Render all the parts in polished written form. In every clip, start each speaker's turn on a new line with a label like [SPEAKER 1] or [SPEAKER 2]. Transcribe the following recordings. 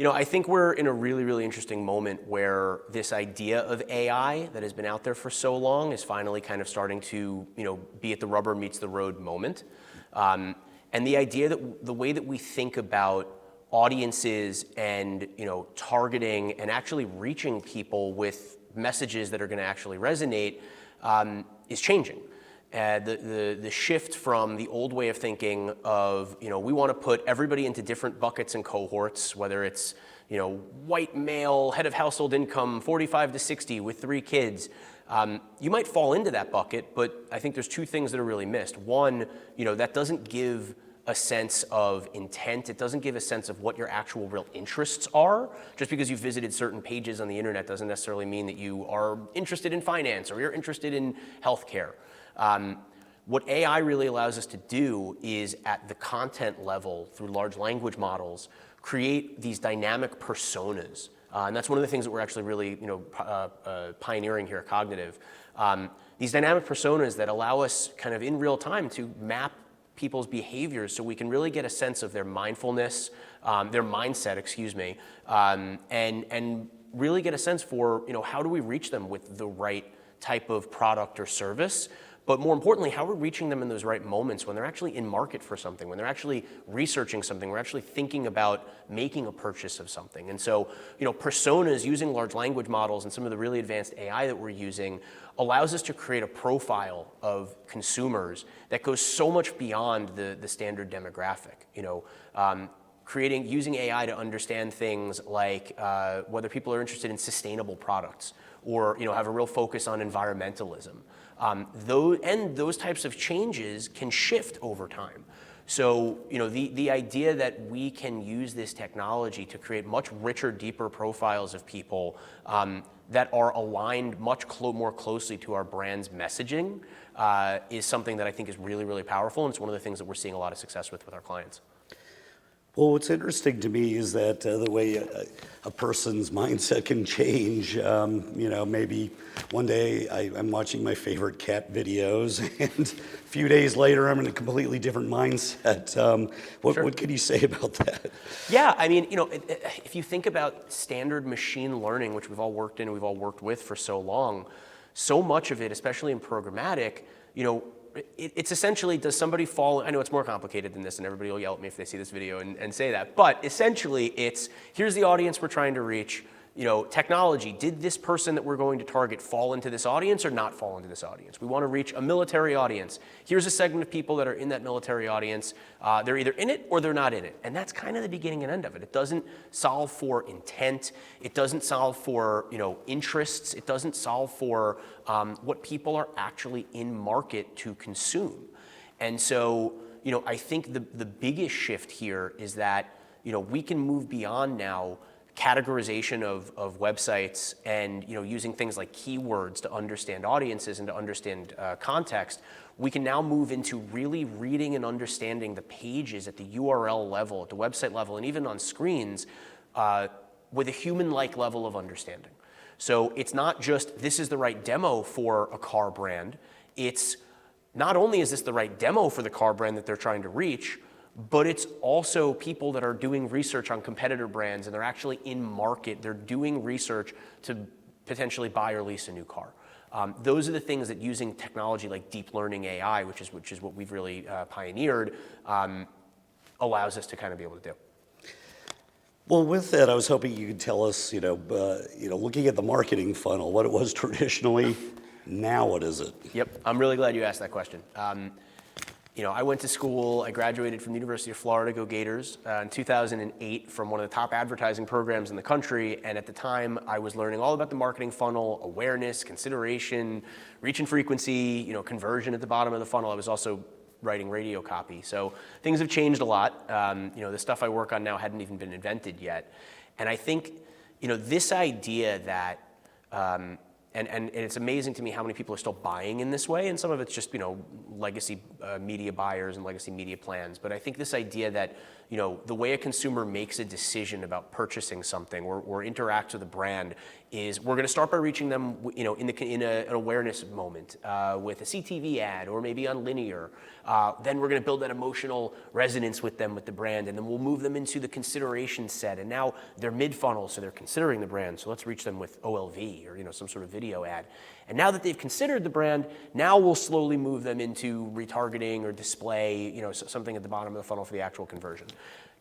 [SPEAKER 1] I think we're in a really, really interesting moment where this idea of AI that has been out there for so long is finally kind of starting to, be at the rubber meets the road moment. And the idea that the way that we think about audiences and, targeting and actually reaching people with messages that are going to actually resonate is changing. The shift from the old way of thinking of, we want to put everybody into different buckets and cohorts, whether it's, white male, head of household income, 45 to 60 with 3 kids. You might fall into that bucket, but I think there's 2 things that are really missed. One, that doesn't give a sense of intent. It doesn't give a sense of what your actual real interests are. Just because you've visited certain pages on the internet doesn't necessarily mean that you are interested in finance or you're interested in healthcare. What AI really allows us to do is at the content level through large language models, create these dynamic personas. And that's one of the things that we're actually really pioneering here at Cognitiv. These dynamic personas that allow us kind of in real time to map people's behaviors so we can really get a sense of their mindfulness, their mindset, and really get a sense for, how do we reach them with the right type of product or service. But more importantly, how we're reaching them in those right moments when they're actually in market for something, when they're actually researching something, we're actually thinking about making a purchase of something. And so, personas using large language models and some of the really advanced AI that we're using allows us to create a profile of consumers that goes so much beyond the standard demographic. Using AI to understand things like whether people are interested in sustainable products or have a real focus on environmentalism. Those types of changes can shift over time. So, the idea that we can use this technology to create much richer, deeper profiles of people that are aligned much more closely to our brand's messaging is something that I think is really, really powerful, and it's one of the things that we're seeing a lot of success with our clients.
[SPEAKER 2] Well, what's interesting to me is that the way a person's mindset can change. Maybe one day I'm watching my favorite cat videos, and a few days later I'm in a completely different mindset.
[SPEAKER 1] Sure.
[SPEAKER 2] What can you say about that?
[SPEAKER 1] Yeah, if you think about standard machine learning, which we've all worked in and we've all worked with for so long, so much of it, especially in programmatic, it's essentially, does somebody fall, I know it's more complicated than this and everybody will yell at me if they see this video and say that, but essentially it's, here's the audience we're trying to reach, technology, did this person that we're going to target fall into this audience or not fall into this audience? We want to reach a military audience. Here's a segment of people that are in that military audience. They're either in it or they're not in it. And that's kind of the beginning and end of it. It doesn't solve for intent. It doesn't solve for, interests. It doesn't solve for what people are actually in market to consume. And so, I think the biggest shift here is that, we can move beyond now categorization of websites and using things like keywords to understand audiences and to understand context. We can now move into really reading and understanding the pages at the URL level, at the website level, and even on screens with a human-like level of understanding. So it's not just this is the right demo for a car brand. It's not only is this the right demo for the car brand that they're trying to reach, but it's also people that are doing research on competitor brands and they're actually in market. They're doing research to potentially buy or lease a new car. Those are the things that using technology like deep learning AI, which is what we've really pioneered, allows us to kind of be able to do.
[SPEAKER 2] Well, with that, I was hoping you could tell us, looking at the marketing funnel, what it was traditionally, now what is it?
[SPEAKER 1] Yep, I'm really glad you asked that question. I went to school, I graduated from the University of Florida, go Gators, in 2008 from one of the top advertising programs in the country. And at the time, I was learning all about the marketing funnel, awareness, consideration, reach and frequency, conversion at the bottom of the funnel. I was also writing radio copy. So things have changed a lot. The stuff I work on now hadn't even been invented yet. And I think, this idea that, and it's amazing to me how many people are still buying in this way, and some of it's just legacy media buyers and legacy media plans. But I think this idea that the way a consumer makes a decision about purchasing something or interacts with a brand is we're going to start by reaching them, in an awareness moment with a CTV ad or maybe on linear. Then we're going to build that emotional resonance with them with the brand, and then we'll move them into the consideration set. And now they're mid-funnel, so they're considering the brand. So let's reach them with OLV or some sort of video ad. And now that they've considered the brand, now we'll slowly move them into retargeting or display, something at the bottom of the funnel for the actual conversion.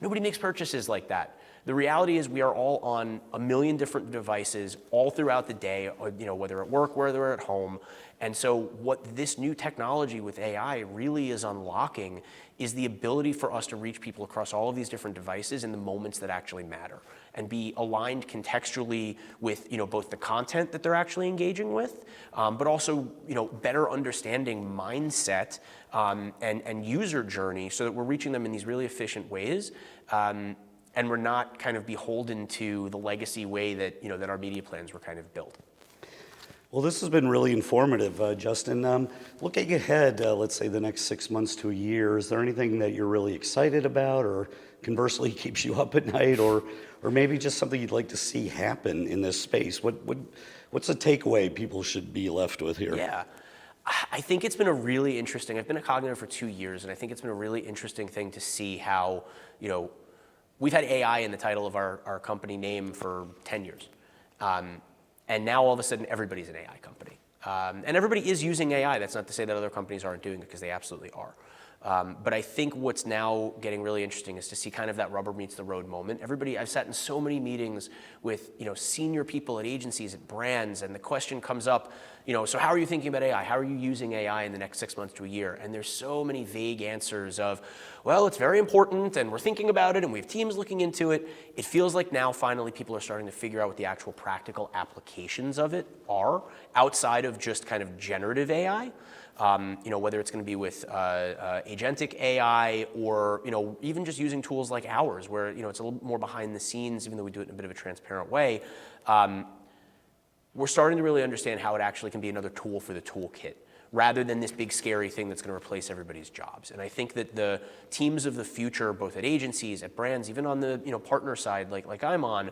[SPEAKER 1] Nobody makes purchases like that. The reality is we are all on a million different devices all throughout the day, whether at work, whether at home. And so what this new technology with AI really is unlocking is the ability for us to reach people across all of these different devices in the moments that actually matter and be aligned contextually with both the content that they're actually engaging with, but also better understanding mindset and user journey so that we're reaching them in these really efficient ways. And we're not kind of beholden to the legacy way that that our media plans were kind of built.
[SPEAKER 2] Well, this has been really informative, Justin. Looking ahead, let's say the next 6 months to a year, is there anything that you're really excited about, or conversely keeps you up at night, or maybe just something you'd like to see happen in this space? What's the takeaway people should be left with here?
[SPEAKER 1] Yeah. I think it's been a really interesting, I've been at Cognitiv for 2 years, and I think it's been a really interesting thing to see how, we've had AI in the title of our company name for 10 years. And now all of a sudden everybody's an AI company. And everybody is using AI. That's not to say that other companies aren't doing it, because they absolutely are. But I think what's now getting really interesting is to see kind of that rubber meets the road moment. I've sat in so many meetings with senior people at agencies, at brands, and the question comes up, so how are you thinking about AI? How are you using AI in the next 6 months to a year? And there's so many vague answers of, well, it's very important, and we're thinking about it, and we have teams looking into it. It feels like now finally people are starting to figure out what the actual practical applications of it are outside of just kind of generative AI. Whether it's going to be with agentic AI or even just using tools like ours, where it's a little more behind the scenes, even though we do it in a bit of a transparent way. We're starting to really understand how it actually can be another tool for the toolkit, rather than this big scary thing that's going to replace everybody's jobs. And I think that the teams of the future, both at agencies, at brands, even on the partner side, like I'm on,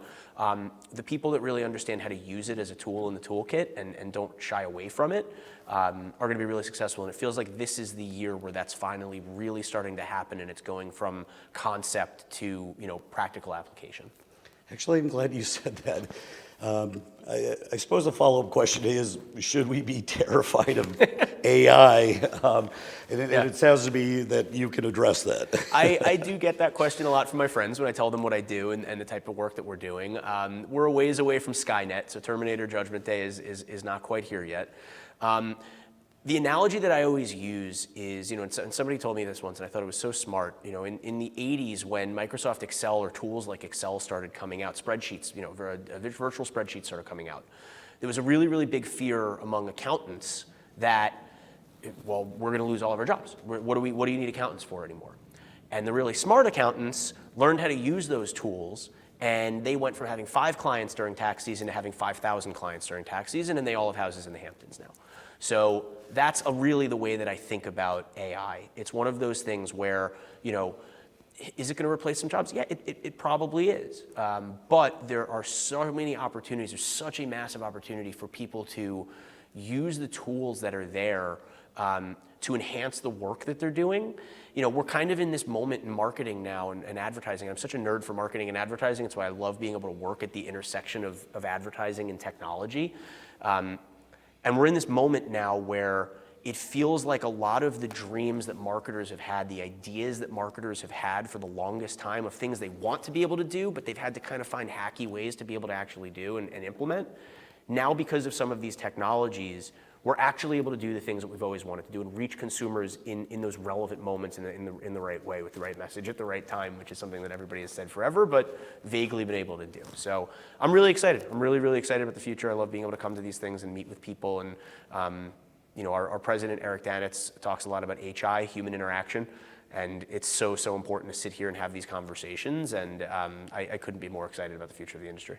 [SPEAKER 1] the people that really understand how to use it as a tool in the toolkit and don't shy away from it, are going to be really successful. And it feels like this is the year where that's finally really starting to happen, and it's going from concept to practical application.
[SPEAKER 2] Actually, I'm glad you said that. I suppose a follow-up question is, should we be terrified of AI? And it sounds to me that you can address that.
[SPEAKER 1] I do get that question a lot from my friends when I tell them what I do and the type of work that we're doing. We're a ways away from Skynet, so Terminator Judgment Day is not quite here yet. The analogy that I always use is, and somebody told me this once, and I thought it was so smart. In the 80s, when Microsoft Excel or tools like Excel started coming out, spreadsheets, virtual spreadsheets started coming out, there was a really, really big fear among accountants that, well, we're going to lose all of our jobs. What do you need accountants for anymore? And the really smart accountants learned how to use those tools, and they went from having 5 clients during tax season to having 5,000 clients during tax season, and they all have houses in the Hamptons now. So that's really the way that I think about AI. It's one of those things where, is it going to replace some jobs? Yeah, it probably is. But there are so many opportunities. There's such a massive opportunity for people to use the tools that are there to enhance the work that they're doing. We're kind of in this moment in marketing now and advertising. I'm such a nerd for marketing and advertising. It's why I love being able to work at the intersection of advertising and technology. And we're in this moment now where it feels like a lot of the dreams that marketers have had, the ideas that marketers have had for the longest time of things they want to be able to do, but they've had to kind of find hacky ways to be able to actually do and implement. Now, because of some of these technologies, we're actually able to do the things that we've always wanted to do and reach consumers in those relevant moments in the right way with the right message at the right time, which is something that everybody has said forever, but vaguely been able to do. So I'm really excited. I'm really, really excited about the future. I love being able to come to these things and meet with people. And our president, Eric Danitz, talks a lot about HI, human interaction. And it's so important to sit here and have these conversations. And I couldn't be more excited about the future of the industry.